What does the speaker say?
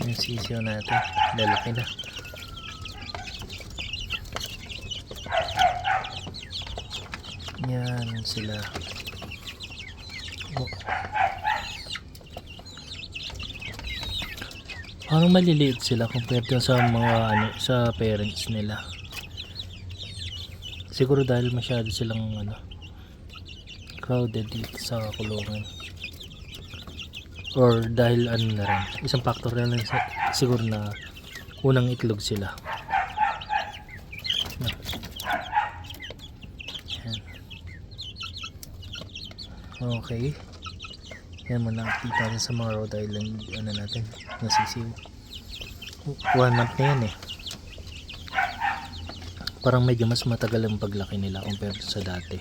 Yung sisiyo natin, lalaki na. Yan sila. Oh. Parang maliliit sila compared sa mga sa parents nila. Siguro dahil masyado silang crowded dito sa kulungan. Or dahil na rin. Isang factor na lang siguro na unang itlog sila. Yan. Okay. Yan muna update natin sa mga Rhode Island natin nasisiw. 1 month na yan parang medyo mas matagal ang paglaki nila compared sa dati.